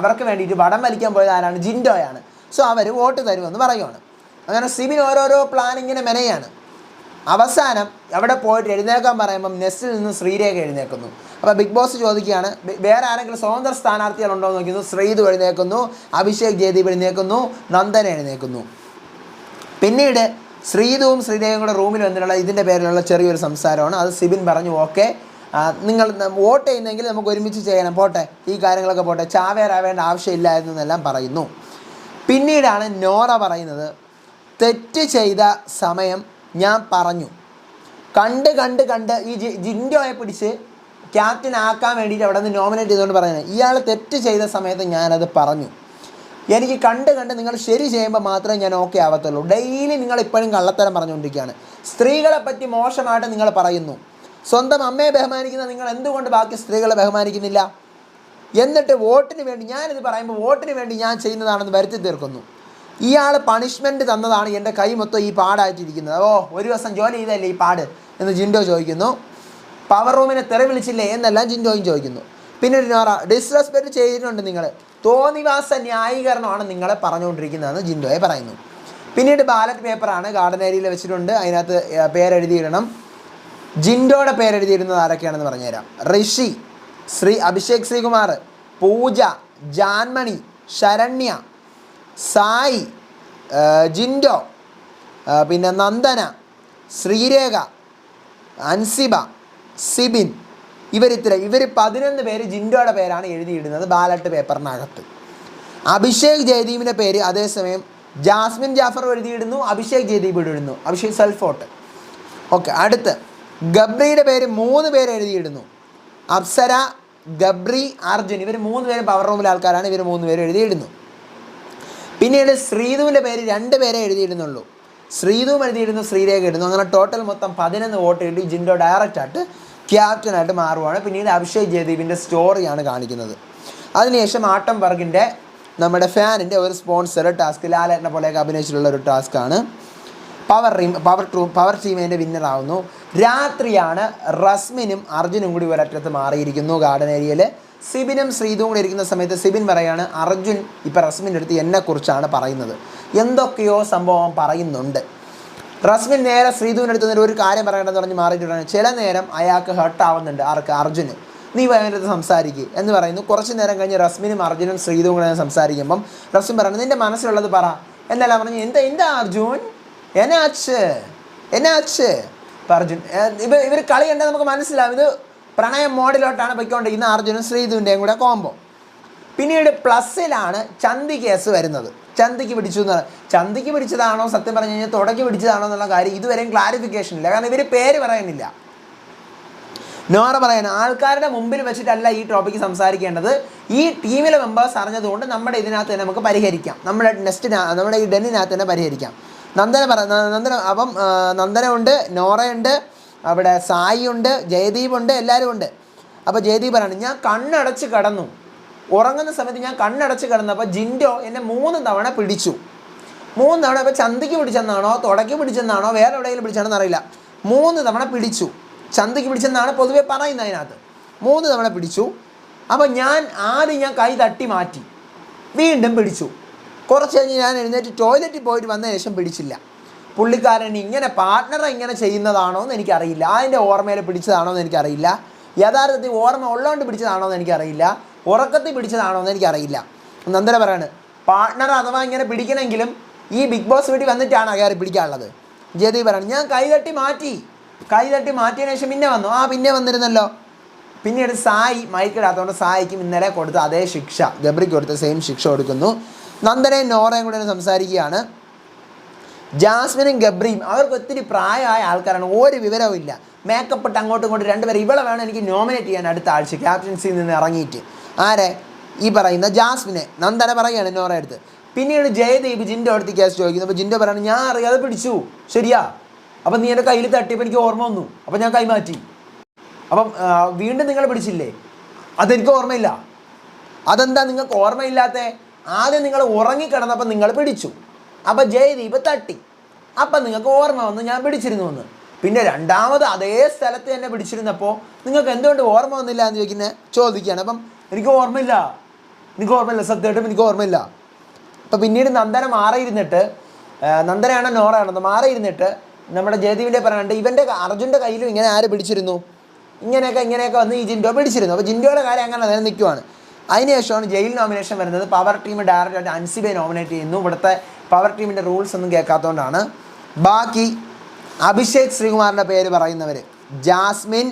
അവർക്ക് വേണ്ടിയിട്ട് വടം വലിക്കാൻ പോയത് ആരാണ്? ജിൻഡോയാണ്. സോ അവർ വോട്ട് തരുമെന്ന് പറയുകയാണ്. അങ്ങനെ സിബിൻ ഓരോരോ പ്ലാനിങ്ങിനെ മെനയാണ്. അവസാനം അവിടെ പോയിട്ട് എഴുന്നേൽക്കാൻ പറയുമ്പം നെസ്റ്റിൽ നിന്ന് ശ്രീരേഖ എഴുന്നേൽക്കുന്നു. അപ്പോൾ ബിഗ് ബോസ് ചോദിക്കുകയാണ്, വേറെ ആരെങ്കിലും സ്വതന്ത്ര സ്ഥാനാർത്ഥികളുണ്ടോ എന്ന് നോക്കുന്നു. ശ്രീതു എഴുന്നേൽക്കുന്നു, അഭിഷേക്, ജയദീപ് എഴുന്നേൽക്കുന്നു, നന്ദന എഴുന്നേൽക്കുന്നു. പിന്നീട് ശ്രീതുവും ശ്രീരേഖയും കൂടെ റൂമിൽ വന്നിട്ടുള്ള ഇതിൻ്റെ പേരിലുള്ള ചെറിയൊരു സംസാരമാണ്. അത് സിബിൻ പറഞ്ഞു, ഓക്കെ നിങ്ങൾ വോട്ട് ചെയ്യുന്നെങ്കിൽ നമുക്ക് ഒരുമിച്ച് ചെയ്യണം, പോട്ടെ ഈ കാര്യങ്ങളൊക്കെ പോട്ടെ, ചാവേറാവേണ്ട ആവശ്യമില്ലായിരുന്നു എന്നെല്ലാം പറയുന്നു. പിന്നീടാണ് നോറ പറയുന്നത്, തെറ്റ് ചെയ്ത സമയം ഞാൻ പറഞ്ഞു, കണ്ട് ഈ ജിൻഡോയെ പിടിച്ച് ക്യാപ്റ്റൻ ആക്കാൻ വേണ്ടിയിട്ട് അവിടെ നിന്ന് നോമിനേറ്റ് ചെയ്തുകൊണ്ട് പറയുന്നത്, ഇയാൾ തെറ്റ് ചെയ്ത സമയത്ത് ഞാനത് പറഞ്ഞു, എനിക്ക് കണ്ട് നിങ്ങൾ ശരി ചെയ്യുമ്പോൾ മാത്രമേ ഞാൻ ഓക്കെ ആവത്തുള്ളൂ. ഡെയിലി നിങ്ങൾ ഇപ്പോഴും കള്ളത്തരം പറഞ്ഞുകൊണ്ടിരിക്കുകയാണ്. സ്ത്രീകളെ പറ്റി മോശമായിട്ട് നിങ്ങൾ പറയുന്നു. സ്വന്തം അമ്മയെ ബഹുമാനിക്കുന്ന നിങ്ങൾ എന്തുകൊണ്ട് ബാക്കി സ്ത്രീകളെ ബഹുമാനിക്കുന്നില്ല? എന്നിട്ട് വോട്ടിന് വേണ്ടി, ഞാനിത് പറയുമ്പോൾ വോട്ടിന് വേണ്ടി ഞാൻ ചെയ്യുന്നതാണെന്ന് വരുത്തി തീർക്കുന്നു. ഇയാൾ പണിഷ്മെൻറ്റ് തന്നതാണ് എൻ്റെ കൈ മൊത്തം ഈ പാടായിട്ടിരിക്കുന്നത്. ഓ, ഒരു ദിവസം ജോലി ചെയ്തല്ലേ ഈ പാട് എന്ന് ജിൻഡോ ചോദിക്കുന്നു. പവർ റൂമിനെ തെറി വിളിച്ചില്ലേ എന്നെല്ലാം ജിൻഡോയും ചോദിക്കുന്നു. പിന്നീട് നോറ, ഡിസ്റെസ്പെക്റ്റ് ചെയ്തിട്ടുണ്ട് നിങ്ങൾ, തോന്നിവാസ ന്യായീകരണമാണ് നിങ്ങളെ പറഞ്ഞുകൊണ്ടിരിക്കുന്നതെന്ന് ജിൻഡോയെ പറയുന്നു. പിന്നീട് ബാലറ്റ് പേപ്പറാണ് ഗാർഡൻ ഏരിയയിൽ വെച്ചിട്ടുണ്ട്. അതിനകത്ത് പേരെഴുതിയിടണം. ജിൻഡോയുടെ പേരെഴുതിയിരുന്നത് ആരൊക്കെയാണെന്ന് പറഞ്ഞുതരാം. ഋഷി, അഭിഷേക് ശ്രീകുമാർ, പൂജ, ജാൻമണി, ശരണ്യ, സായി, ജിൻഡോ, പിന്നെ നന്ദന, ശ്രീരേഖ, അൻസിബ, സിബിൻ, ഇവർ 11 പേര് ജിൻഡോയുടെ പേരാണ് എഴുതിയിടുന്നത് ബാലറ്റ് പേപ്പറിനകത്ത്. അഭിഷേക് ജയദീപിൻ്റെ പേര് അതേസമയം ജാസ്മിൻ ജാഫർ എഴുതിയിടുന്നു, അഭിഷേക് ജയദീപ് ഇടുന്നു, അഭിഷേക് സെൽഫോട്ട്. ഓക്കെ, അടുത്ത് ഗബ്രിയുടെ പേര് 3 പേര് എഴുതിയിടുന്നു. അപ്സര, ഗബ്രി, അർജുൻ, ഇവർ 3 പേരും പവർ റൂമിലെ ആൾക്കാരാണ്. ഇവർ 3 പേര് എഴുതിയിടുന്നു. പിന്നീട് ശ്രീധുവിൻ്റെ പേര് 2 പേരെ എഴുതിയിടുന്നുള്ളൂ. ശ്രീധുവും എഴുതിയിടുന്നു, ശ്രീരേഖ ഇടുന്നു. അങ്ങനെ ടോട്ടൽ മൊത്തം 11 വോട്ട് കിട്ടി. ജിൻഡോ ഡയറക്റ്റായിട്ട് ക്യാപ്റ്റനായിട്ട് മാറുവാണ്. പിന്നീട് അഭിഷേക് ജയദീപിൻ്റെ സ്റ്റോറിയാണ് കാണിക്കുന്നത്. അതിനുശേഷം ആട്ടംബർഗിൻ്റെ നമ്മുടെ ഫാനിൻ്റെ ഒരു സ്പോൺസർ ടാസ്ക്, ലാലേട്ടനെ പോലെയൊക്കെ അഭിനയിച്ചിട്ടുള്ള ഒരു ടാസ്ക്കാണ്. പവർ ടീമിൻ്റെ വിന്നറാവുന്നു. രാത്രിയാണ് റസ്മിനും അർജുനും കൂടി ഒരറ്റത്ത് മാറിയിരിക്കുന്നു ഗാർഡൻ ഏരിയയിൽ. സിബിനും ശ്രീതും കൂടി ഇരിക്കുന്ന സമയത്ത് സിബിൻ പറയാണ്, അർജുൻ ഇപ്പോൾ റസ്മിൻ്റെ അടുത്ത് എന്നെക്കുറിച്ചാണ് പറയുന്നത്, എന്തൊക്കെയോ സംഭവം പറയുന്നുണ്ട്. റസ്മിൻ നേരെ ശ്രീധുവിൻ്റെ അടുത്ത് ഒരു കാര്യം പറയണമെന്ന് പറഞ്ഞ് മാറിയിട്ടാണ്. ചില നേരം അയാൾക്ക് ഹർട്ടാവുന്നുണ്ട്. അർജുന്, നീ അതിനടുത്ത് സംസാരിക്കുക എന്ന് പറയുന്നു. കുറച്ച് നേരം കഴിഞ്ഞ് റസ്മിനും അർജുനും ശ്രീധുവും കൂടെ സംസാരിക്കുമ്പം റസ്മിൻ പറയുന്നത്, നിൻ്റെ മനസ്സിലുള്ളത് പറ എന്നെല്ലാം പറഞ്ഞു. എന്താ അർജുൻ, എന്നാച്ച് അർജുൻ, ഇവർ കളി കണ്ടാൽ നമുക്ക് മനസ്സിലാവും ഇത് പ്രണയം മോഡിലോട്ടാണ് പൊയ്ക്കൊണ്ടിരിക്കുന്ന അർജുനും ശ്രീധുവിൻ്റെയും കൂടെ കോംബോ. പിന്നീട് പ്ലസ്സിലാണ് ചന്തി കേസ് വരുന്നത്. ചന്തിക്ക് പിടിച്ചു എന്ന്, ചന്തിക്ക് പിടിച്ചതാണോ സത്യം പറഞ്ഞു കഴിഞ്ഞാൽ തുടക്കി പിടിച്ചതാണോ എന്നുള്ള കാര്യം ഇതുവരെയും ക്ലാരിഫിക്കേഷൻ ഇല്ല. കാരണം ഇവർ പേര് പറയുന്നില്ല. നോറ പറയാൻ ആൾക്കാരുടെ മുമ്പിൽ വെച്ചിട്ടല്ല ഈ ടോപ്പിക്ക് സംസാരിക്കേണ്ടത്. ഈ ടീമിലെ മെമ്പേഴ്സ് അറിഞ്ഞതുകൊണ്ട് നമ്മുടെ ഇതിനകത്ത് തന്നെ നമുക്ക് പരിഹരിക്കാം, നമ്മുടെ ഈ ഡെന്നിനകത്ത് തന്നെ പരിഹരിക്കാം. അപ്പം നന്ദന ഉണ്ട്, നോറയുണ്ട്, അവിടെ സായി ഉണ്ട്, ജയദീപ് ഉണ്ട്, എല്ലാവരും ഉണ്ട്. അപ്പോൾ ജയദീപ് പറയാണ്, ഞാൻ കണ്ണടച്ച് കിടന്നു, ഉറങ്ങുന്ന സമയത്ത് ഞാൻ കണ്ണടച്ച് കിടന്നപ്പോൾ ജിൻഡോ എന്നെ 3 തവണ പിടിച്ചു. 3 തവണ ഇപ്പോൾ ചന്തിക്ക് പിടിച്ചെന്നാണോ തുടക്കി പിടിച്ചെന്നാണോ വേറെ എവിടെയെങ്കിലും പിടിച്ചാണെന്ന് അറിയില്ല. 3 തവണ പിടിച്ചു. ചന്തിക്ക് പിടിച്ചെന്നാണ് പൊതുവെ പറയുന്നത്. അതിനകത്ത് 3 തവണ പിടിച്ചു. അപ്പോൾ ആദ്യം കൈ തട്ടി മാറ്റി, വീണ്ടും പിടിച്ചു. കുറച്ച് കഴിഞ്ഞ് ഞാൻ എഴുന്നേറ്റ് ടോയ്ലറ്റിൽ പോയിട്ട് വന്ന ശേഷം പിടിച്ചില്ല. പുള്ളിക്കാരൻ പാർട്ട്ണറെ ഇങ്ങനെ ചെയ്യുന്നതാണോ എന്ന് എനിക്കറിയില്ല. അതിൻ്റെ ഓർമ്മയിൽ പിടിച്ചതാണോ എന്ന് എനിക്കറിയില്ല. യഥാർത്ഥത്തിൽ ഓർമ്മ ഉള്ളതുകൊണ്ട് പിടിച്ചതാണോ എന്ന് എനിക്കറിയില്ല. ഉറക്കത്തിൽ പിടിച്ചതാണോ എന്ന് എനിക്കറിയില്ല. നന്ദന പറയാണ്, പാർട്ട്ണർ അഥവാ ഇങ്ങനെ പിടിക്കണമെങ്കിലും ഈ ബിഗ് ബോസ് വീട്ടിൽ വന്നിട്ടാണ് കയറി പിടിക്കാനുള്ളത്. ജയദീപ് പറയാണ്, ഞാൻ കൈ തട്ടി മാറ്റിയതിനു ശേഷം പിന്നെ വന്നു. പിന്നെ വന്നിരുന്നല്ലോ. പിന്നീട് സായി മൈക്കിടാത്തതുകൊണ്ട് സായിക്കും ഇന്നലെ കൊടുത്ത അതേ ശിക്ഷ ഗബ്രിക്ക് കൊടുത്ത സെയിം ശിക്ഷ കൊടുക്കുന്നു. നന്ദനയും നോറയും കൂടെ സംസാരിക്കുകയാണ്. ജാസ്മിനും ഗബ്രിയും അവർക്ക് ഒത്തിരി പ്രായമായ ആൾക്കാരാണ്, ഒരു വിവരവും ഇല്ല. മേക്കപ്പ് ഇട്ട് അങ്ങോട്ടും ഇങ്ങോട്ടും 2 പേര്. ഇവളെ വേണം എനിക്ക് നോമിനേറ്റ് ചെയ്യാൻ അടുത്ത ആഴ്ച ക്യാപ്റ്റൻസിയിൽ നിന്ന് ഇറങ്ങിയിട്ട്. ആരെ? ഈ പറയുന്ന ജാസ്മിനെ. നന്ദന പറയുകയാണ് നോറയുടെ അടുത്ത്. പിന്നീട് ജയദീപ് ജിൻഡോ അടുത്ത് കേസ് ചോദിക്കുന്നു. അപ്പോൾ ജിൻഡോ പറയാണ്, ഞാൻ അറിയാതെ പിടിച്ചു, ശരിയാ, അപ്പം നീ എൻ്റെ കയ്യിൽ തട്ടിയപ്പോൾ എനിക്ക് ഓർമ്മ വന്നു, അപ്പം ഞാൻ കൈമാറ്റി. അപ്പം വീണ്ടും നിങ്ങൾ പിടിച്ചില്ലേ, അതെനിക്ക് ഓർമ്മയില്ല. അതെന്താ നിങ്ങൾക്ക് ഓർമ്മയില്ലാത്ത? ആദ്യം നിങ്ങൾ ഉറങ്ങിക്കിടന്നപ്പോൾ നിങ്ങൾ പിടിച്ചു, അപ്പം ജയദീപ് തട്ടി, അപ്പം നിങ്ങൾക്ക് ഓർമ്മ വന്നു ഞാൻ പിടിച്ചിരുന്നു എന്ന്. പിന്നെ രണ്ടാമത് അതേ സ്ഥലത്ത് തന്നെ പിടിച്ചിരുന്നപ്പോൾ നിങ്ങൾക്ക് എന്തുകൊണ്ട് ഓർമ്മ വന്നില്ല എന്ന് ചോദിക്കുകയാണ്. അപ്പം എനിക്ക് ഓർമ്മയില്ല, സത്യമായിട്ടും എനിക്ക് ഓർമ്മയില്ല. അപ്പം പിന്നീട് നന്ദന മാറിയിരുന്നിട്ട്, നന്ദനയാണോ നോറയാണോ മാറിയിരുന്നിട്ട് നമ്മുടെ ജയദീപിൻ്റെ പറയാണ്ട്, ഇവൻ്റെ അർജുൻ്റെ കയ്യിലും ഇങ്ങനെ ആര് പിടിച്ചിരുന്നു, ഇങ്ങനെയൊക്കെ വന്ന് ഈ ജിൻഡോ പിടിച്ചിരുന്നു. അപ്പോൾ ജിൻഡോയുടെ കാര്യം അങ്ങനെ തന്നെ നിൽക്കുവാണ്. അതിനുശേഷമാണ് ജയിൽ നോമിനേഷൻ വരുന്നത്. പവർ ടീം ഡയറക്റ്റായിട്ട് അൻസിബയെ നോമിനേറ്റ് ചെയ്യുന്നു. ഇവിടുത്തെ പവർ ടീമിൻ്റെ റൂൾസ് ഒന്നും കേൾക്കാത്തതുകൊണ്ടാണ്. ബാക്കി അഭിഷേക് ശ്രീകുമാറിൻ്റെ പേര് പറയുന്നവർ ജാസ്മിൻ,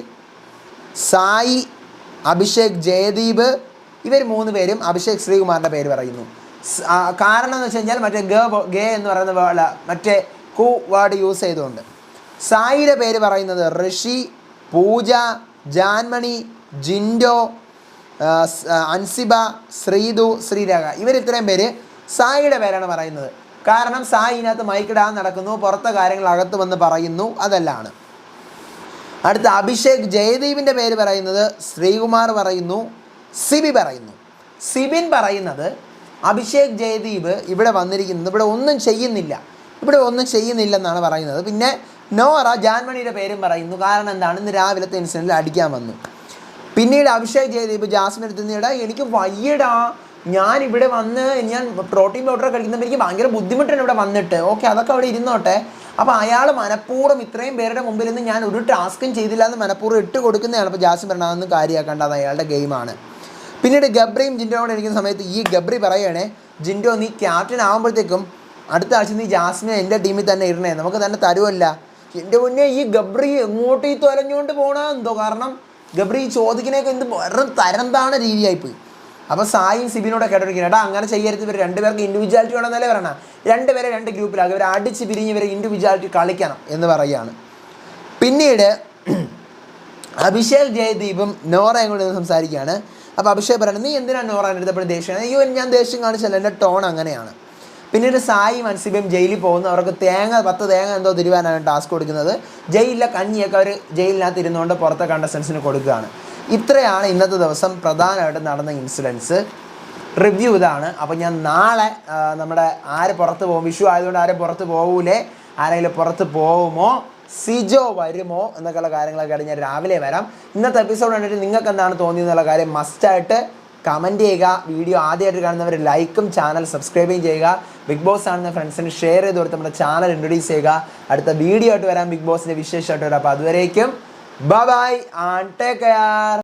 സായി, അഭിഷേക് ജയദീപ്, ഇവർ 3 പേരും അഭിഷേക് ശ്രീകുമാറിൻ്റെ പേര് പറയുന്നു. കാരണം എന്ന് വെച്ച് കഴിഞ്ഞാൽ മറ്റേ ഗേ എന്ന് പറയുന്ന മറ്റേ വേർഡ് യൂസ് ചെയ്തുകൊണ്ട്. സായിയുടെ പേര് പറയുന്നത് ഋഷി, പൂജ, ജാൻമണി, ജിൻഡോ, അൻസിബ, ശ്രീതു, ശ്രീരാഗ. ഇത്രയും പേര് സായിയുടെ പേരാണ് പറയുന്നത്. കാരണം സായി ഇതിനകത്ത് മൈക്കിടാൻ നടക്കുന്നു, പുറത്തെ കാര്യങ്ങൾ അകത്ത് വന്ന് പറയുന്നു, അതെല്ലാണ്. അടുത്ത അഭിഷേക് ജയദീപിൻ്റെ പേര് പറയുന്നത് ശ്രീകുമാർ പറയുന്നു, സിബി പറയുന്നു. സിബിൻ പറയുന്നത് അഭിഷേക് ജയദീപ് ഇവിടെ വന്നിരിക്കുന്നത് ഇവിടെ ഒന്നും ചെയ്യുന്നില്ലെന്നാണ് പറയുന്നത്. പിന്നെ നോറ ജാൻമണിയുടെ പേരും പറയുന്നു. കാരണം എന്താണ്, ഇന്ന് രാവിലത്തെ ഇൻസിഡൻറ്റിൽ അടിക്കാൻ വന്നു. പിന്നീട് അഭിഷേക് ജയദീപ് ജാസ്മിൻ എടുത്തുന്നിടാ എനിക്ക് വയ്യടാ, ഞാനിവിടെ വന്ന് ഞാൻ പ്രോട്ടീൻ പൗഡർ കഴിക്കുമ്പോൾ എനിക്ക് ഭയങ്കര ബുദ്ധിമുട്ടാണ് ഇവിടെ വന്നിട്ട്. ഓക്കെ, അതൊക്കെ അവിടെ ഇരുന്നോട്ടെ. അപ്പോൾ അയാൾ മനഃപൂർവ്വം ഇത്രയും പേരുടെ മുമ്പിൽ നിന്ന് ഞാൻ ഒരു ടാസ്കും ചെയ്തില്ല എന്ന് മനഃപൂർവ്വം ഇട്ട് കൊടുക്കുന്നതാണ്. അപ്പോൾ ജാസ്മിൻ പറഞ്ഞാൽ അതൊന്നും കാര്യമാക്കേണ്ട, അത് അയാളുടെ ഗെയിമാണ്. പിന്നീട് ഗബ്രിയും ജിൻഡോയോട് ഇരിക്കുന്ന സമയത്ത് ഈ ഗബ്രി പറയുകയാണേ, ജിൻഡോ നീ ക്യാപ്റ്റൻ ആകുമ്പോഴത്തേക്കും അടുത്ത ആഴ്ച നീ ജാസ്മിനെ എൻ്റെ ടീമിൽ തന്നെ ഇടണേ, നമുക്ക് തന്നെ തരുമല്ല. എൻ്റെ മുന്നേ ഈ ഗബ്രി എങ്ങോട്ട് ഈ തൊലഞ്ഞുകൊണ്ട് പോകണോ എന്തോ. കാരണം ഗബ്രി ചോദിക്കുന്നതൊക്കെ എന്ത് വെറും തരംതാണ രീതിയായിപ്പോയി. അപ്പോൾ സായും സിബിനോടെ കേട്ടിരിക്കുന്നത്, എടാ അങ്ങനെ ചെയ്യരുത്, ഇവർ 2 പേർക്ക് ഇൻഡിവിജ്വാലിറ്റി വേണമെന്നല്ലേ പറയണം. 2 പേരെ 2 ഗ്രൂപ്പിലാകും, ഇവർ അടിച്ച് പിരിഞ്ഞ് ഇവരെ ഇൻഡിവിജ്വാലിറ്റി കളിക്കണം എന്ന് പറയുകയാണ്. പിന്നീട് അഭിഷേക് ജയദീപും നോറയും കൂടെ സംസാരിക്കുകയാണ്. അപ്പോൾ അഭിഷേക് പറയുന്നത്, നീ എന്തിനാണ് നോറ എടുത്തപ്പോഴും ദേഷ്യം? അയ്യോ ഞാൻ ദേഷ്യം കാണിച്ചല്ല, എൻ്റെ ടോൺ അങ്ങനെയാണ്. പിന്നീട് സായും അൻസിബയും ജയിലിൽ പോകുന്നു. അവർക്ക് 10 തേങ്ങ എന്തോ തിരുവാനാണ് ടാസ്ക് കൊടുക്കുന്നത്. ജയിലിലെ കഞ്ഞിയൊക്കെ അവർ ജയിലിനകത്ത് ഇരുന്നുകൊണ്ട് പുറത്തെ കണ്ടസ്റ്റൻസിന് കൊടുക്കുകയാണ്. ഇത്രയാണ് ഇന്നത്തെ ദിവസം പ്രധാനമായിട്ട് നടന്ന ഇൻസിഡൻസ്. റിവ്യൂ ഇതാണ്. അപ്പോൾ ഞാൻ നാളെ നമ്മുടെ ആര് പുറത്ത് പോകും, വിഷു ആയതുകൊണ്ട് ആരും പുറത്ത് പോകൂലേ, ആരെങ്കിലും പുറത്ത് പോകുമോ, സിജോ വരുമോ എന്നൊക്കെയുള്ള കാര്യങ്ങളൊക്കെ ആയിട്ട് ഞാൻ രാവിലെ വരാം. ഇന്നത്തെ എപ്പിസോഡ് കണ്ടിട്ട് നിങ്ങൾക്ക് എന്താണ് തോന്നിയെന്നുള്ള കാര്യം മസ്റ്റായിട്ട് കമൻറ്റ് ചെയ്യുക. വീഡിയോ ആദ്യമായിട്ട് കാണുന്നവർ ലൈക്കും ചാനൽ സബ്സ്ക്രൈബും ചെയ്യുക. ബിഗ് ബോസ് കാണുന്ന ഫ്രണ്ട്സിന് ഷെയർ ചെയ്ത് കൊടുത്ത് നമ്മുടെ ചാനൽ ഇൻട്രൊഡ്യൂസ് ചെയ്യുക. അടുത്ത വീഡിയോ ആയിട്ട് വരാം, ബിഗ് ബോസിൻ്റെ വിശേഷമായിട്ട് വരാം. അപ്പോൾ അതുവരേക്കും ബൈ ആൻഡ് ടേക്ക് കെയർ.